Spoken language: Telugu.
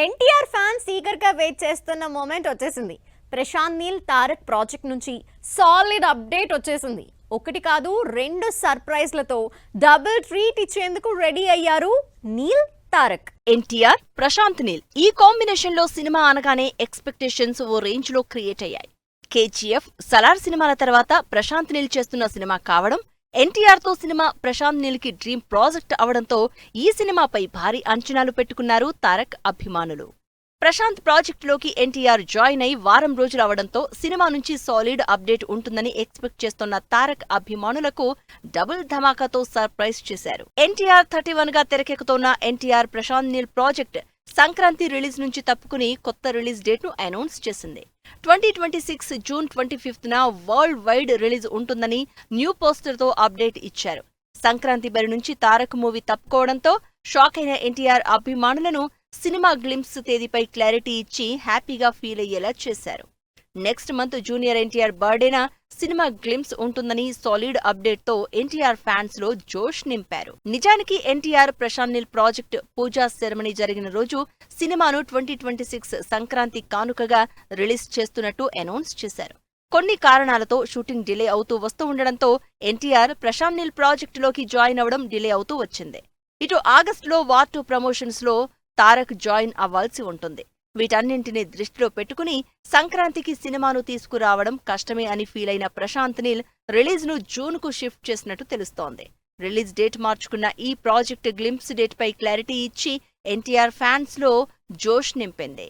ఎన్టీఆర్ ఫ్యాన్స్ ఈగర్ గా వెయిట్ చేస్తున్న మూమెంట్ వచ్చేసింది. ప్రశాంత్ నీల్ తారక్ ప్రాజెక్ట్ నుంచి సాలిడ్ అప్డేట్ వచ్చేసింది. ఒకటి కాదు రెండు సర్ప్రైజ్లతో డబుల్ ట్రీట్ ఇచ్చేందుకు రెడీ అయ్యారు నీల్ తారక్. ఎన్టీఆర్ ప్రశాంత్ నీల్ ఈ కాంబినేషన్ లో సినిమా అనగానే ఎక్స్పెక్టేషన్స్ ఓ రేంజ్ లో క్రియేట్ అయ్యాయి. కేజీఎఫ్, సలార్ సినిమాల తర్వాత ప్రశాంత్ నీల్ చేస్తున్న సినిమా కావడం, ఎన్టీఆర్ తో సినిమా ప్రశాంత్ నీల్ కి డ్రీమ్ ప్రాజెక్ట్ అవడంతో ఈ సినిమాపై భారీ అంచనాలు పెట్టుకున్నారు తారక్ అభిమానులు. ప్రశాంత్ ప్రాజెక్టులోకి ఎన్టీఆర్ జాయిన్ అయి వారం రోజులు అవడంతో సినిమా నుంచి సాలిడ్ అప్డేట్ ఉంటుందని ఎక్స్పెక్ట్ చేస్తున్న తారక్ అభిమానులకు డబుల్ ధమాకాతో సర్ప్రైజ్ చేశారు. ఎన్టీఆర్ 31 గా తెరకెక్కుతోన్న ఎన్టీఆర్ ప్రశాంత్ నీల్ ప్రాజెక్ట్ సంక్రాంతి రిలీజ్ నుంచి తప్పుకుని కొత్త రిలీజ్ డేట్ ను అనౌన్స్ చేసింది. 2026 జూన్ 25న వరల్డ్ వైడ్ రిలీజ్ ఉంటుందని న్యూ పోస్టర్ తో అప్డేట్ ఇచ్చారు. సంక్రాంతి బరి నుంచి తారక్ మూవీ తప్పుకోవడంతో షాక్ అయిన ఎన్టీఆర్ అభిమానులను సినిమా గ్లింప్స్ తేదీపై క్లారిటీ ఇచ్చి హ్యాపీగా ఫీల్ అయ్యేలా చేశారు. నెక్స్ట్ మంత్ జూనియర్ ఎన్టీఆర్ బర్త్డేన సినిమా గ్లింప్స్ ఉంటుందని సాలిడ్ అప్డేట్ తో ఎన్టీఆర్ ఫ్యాన్స్ లో జోష్ నింపారు. నిజానికి ఎన్టీఆర్ ప్రశాంత్ నీల్ ప్రాజెక్ట్ పూజా సెరమనీ జరిగిన రోజు సినిమాను 2026 సంక్రాంతి కానుకగా రిలీజ్ చేస్తున్నట్టు అనౌన్స్ చేశారు. కొన్ని కారణాలతో షూటింగ్ డిలే అవుతూ వస్తూ ఉండడంతో ఎన్టీఆర్ ప్రశాంత్ నీల్ ప్రాజెక్టులోకి జాయిన్ అవడం డిలే అవుతూ వచ్చింది. ఇటు ఆగస్టులో వార్ 2 ప్రమోషన్స్ లో తారక్ జాయిన్ అవ్వాల్సి ఉంటుంది. వీటన్నింటినీ దృష్టిలో పెట్టుకుని సంక్రాంతికి సినిమాను తీసుకురావడం కష్టమే అని ఫీల్ అయిన ప్రశాంత్ నీల్ రిలీజ్ ను జూన్ కు షిఫ్ట్ చేసినట్టు తెలుస్తోంది. రిలీజ్ డేట్ మార్చుకున్న ఈ ప్రాజెక్ట్ గ్లింప్స్ డేట్ పై క్లారిటీ ఇచ్చి ఎన్టీఆర్ ఫ్యాన్స్ లో జోష్ నింపింది.